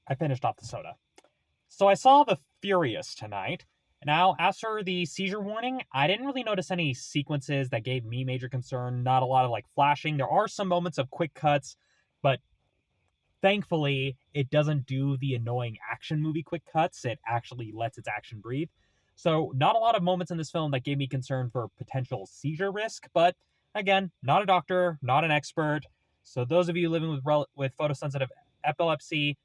I finished off the soda. So I saw The Furious tonight. Now, after the seizure warning, I didn't really notice any sequences that gave me major concern. Not a lot of flashing. There are some moments of quick cuts, but thankfully, it doesn't do the annoying action movie quick cuts. It actually lets its action breathe. So, not a lot of moments in this film that gave me concern for potential seizure risk, but again, not a doctor, not an expert. So, those of you living with photosensitive epilepsy,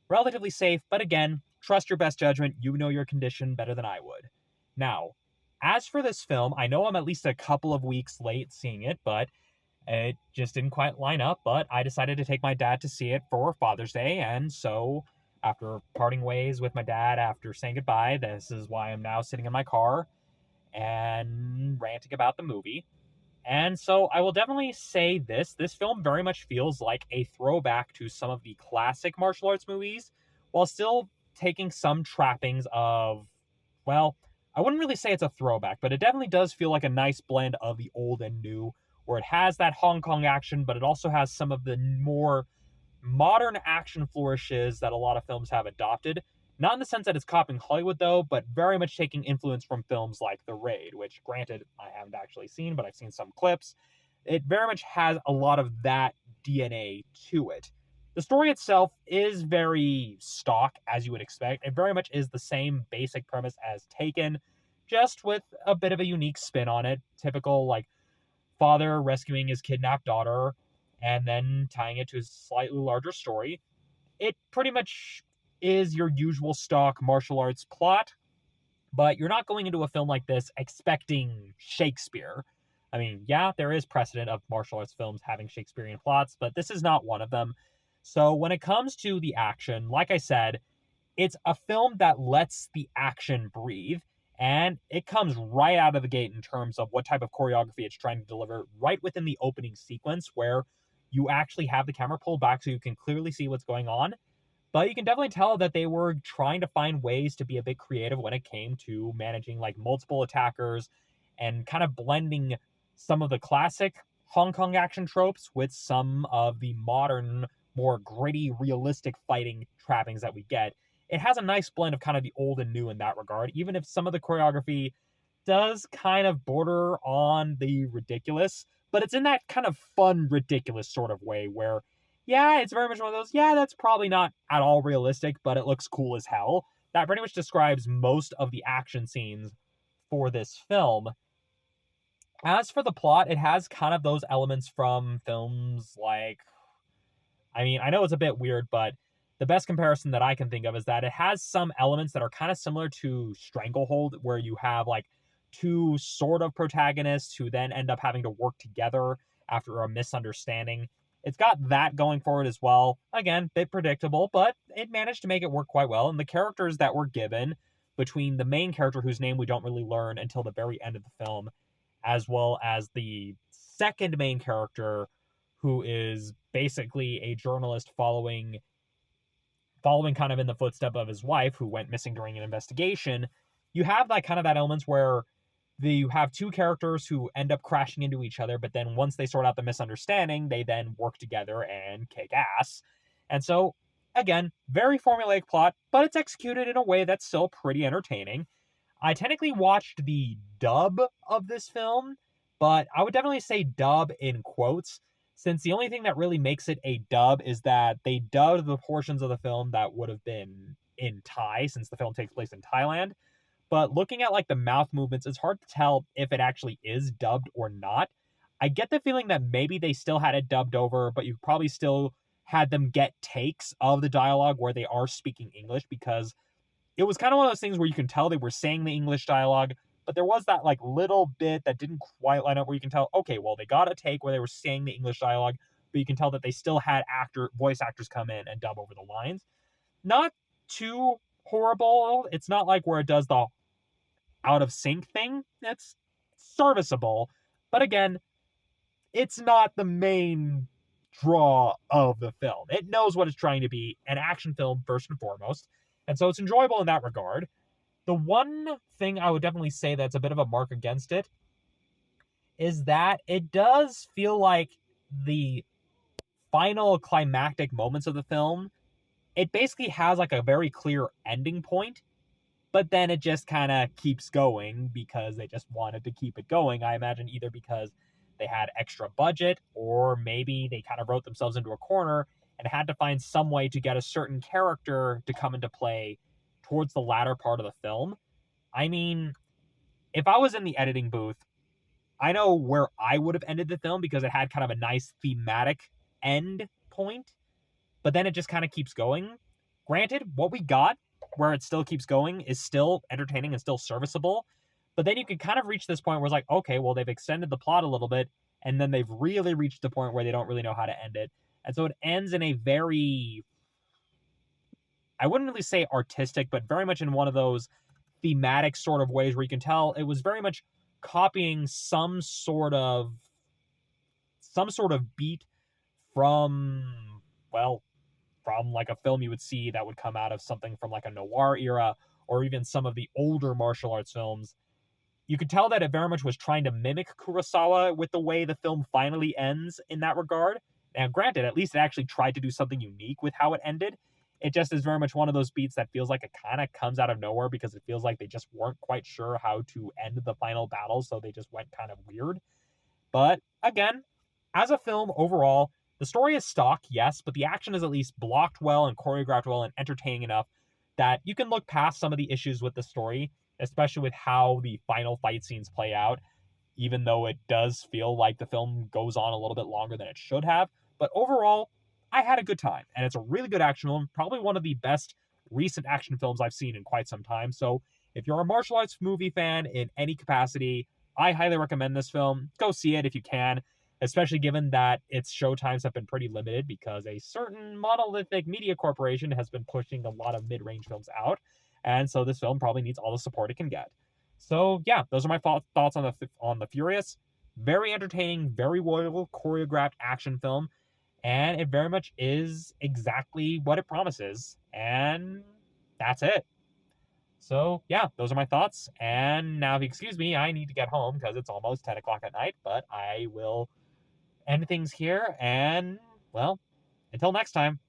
relatively safe, but again, trust your best judgment. You know your condition better than I would. Now, as for this film, I know I'm at least a couple of weeks late seeing it, but it just didn't quite line up. But I decided to take my dad to see it for Father's Day, and so after parting ways with my dad after saying goodbye, this is why I'm now sitting in my car and ranting about the movie. And so I will definitely say this film very much feels like a throwback to some of the classic martial arts movies, while still taking some trappings of, well, I wouldn't really say it's a throwback, but it definitely does feel like a nice blend of the old and new, where it has that Hong Kong action, but it also has some of the more modern action flourishes that a lot of films have adopted. Not in the sense that it's copying Hollywood, though, but very much taking influence from films like The Raid, which, granted, I haven't actually seen, but I've seen some clips. It very much has a lot of that DNA to it. The story itself is very stock, as you would expect. It very much is the same basic premise as Taken, just with a bit of a unique spin on it. Typical, father rescuing his kidnapped daughter and then tying it to a slightly larger story. It pretty much is your usual stock martial arts plot, but you're not going into a film like this expecting Shakespeare. I mean, yeah, there is precedent of martial arts films having Shakespearean plots, but this is not one of them. So when it comes to the action, like I said, it's a film that lets the action breathe, and it comes right out of the gate in terms of what type of choreography it's trying to deliver right within the opening sequence, where you actually have the camera pulled back so you can clearly see what's going on. But you can definitely tell that they were trying to find ways to be a bit creative when it came to managing multiple attackers and kind of blending some of the classic Hong Kong action tropes with some of the modern, more gritty, realistic fighting trappings that we get. It has a nice blend of kind of the old and new in that regard, even if some of the choreography does kind of border on the ridiculous, but it's in that kind of fun, ridiculous sort of way where, yeah, it's very much one of those, yeah, that's probably not at all realistic, but it looks cool as hell. That pretty much describes most of the action scenes for this film. As for the plot, it has kind of those elements from films I mean, I know it's a bit weird, but the best comparison that I can think of is that it has some elements that are kind of similar to Stranglehold, where you have two sort of protagonists who then end up having to work together after a misunderstanding. It's got that going for it as well. Again, bit predictable, but it managed to make it work quite well. And the characters that were given between the main character, whose name we don't really learn until the very end of the film, as well as the second main character, who is basically a journalist following kind of in the footstep of his wife, who went missing during an investigation. You have that elements where you have two characters who end up crashing into each other, but then once they sort out the misunderstanding, they then work together and kick ass. And so, again, very formulaic plot, but it's executed in a way that's still pretty entertaining. I technically watched the dub of this film, but I would definitely say dub in quotes, since the only thing that really makes it a dub is that they dubbed the portions of the film that would have been in Thai, since the film takes place in Thailand. But looking at the mouth movements, it's hard to tell if it actually is dubbed or not. I get the feeling that maybe they still had it dubbed over, but you probably still had them get takes of the dialogue where they are speaking English, because it was kind of one of those things where you can tell they were saying the English dialogue, but there was that little bit that didn't quite line up where you can tell, okay, well, they got a take where they were saying the English dialogue, but you can tell that they still had voice actors come in and dub over the lines. Not too horrible. It's not where it does the out of sync thing. It's serviceable, but again, it's not the main draw of the film. It knows what it's trying to be, an action film first and foremost, and so it's enjoyable in that regard. The one thing I would definitely say that's a bit of a mark against it is that it does feel like the final climactic moments of the film it basically has like a very clear ending point, but then it just kind of keeps going because they just wanted to keep it going. I imagine either because they had extra budget, or maybe they kind of wrote themselves into a corner and had to find some way to get a certain character to come into play towards the latter part of the film. I mean, if I was in the editing booth, I know where I would have ended the film because it had kind of a nice thematic end point, but then it just kind of keeps going. Granted, what we got, where it still keeps going, is still entertaining and still serviceable. But then you can kind of reach this point where it's like, okay, well, they've extended the plot a little bit, and then they've really reached the point where they don't really know how to end it. And so it ends in a very, I wouldn't really say artistic, but very much in one of those thematic sort of ways where you can tell it was very much copying some sort of beat from, well, from like a film you would see that would come out of something from like a noir era, or even some of the older martial arts films. You could tell that it very much was trying to mimic Kurosawa with the way the film finally ends in that regard. And granted, at least it actually tried to do something unique with how it ended. It just is very much one of those beats that feels like it kind of comes out of nowhere because it feels like they just weren't quite sure how to end the final battle, so they just went kind of weird. But again, as a film overall, the story is stock, yes, but the action is at least blocked well and choreographed well and entertaining enough that you can look past some of the issues with the story, especially with how the final fight scenes play out, even though it does feel like the film goes on a little bit longer than it should have. But overall, I had a good time, and it's a really good action film, probably one of the best recent action films I've seen in quite some time. So if you're a martial arts movie fan in any capacity, I highly recommend this film. Go see it if you can, especially given that its showtimes have been pretty limited because a certain monolithic media corporation has been pushing a lot of mid-range films out. And so this film probably needs all the support it can get. So yeah, those are my thoughts on the Furious. Very entertaining, very well choreographed action film, and it very much is exactly what it promises. And that's it. So yeah, those are my thoughts. And now, if you excuse me, I need to get home because it's almost 10 o'clock at night. But I will end things here. And well, until next time.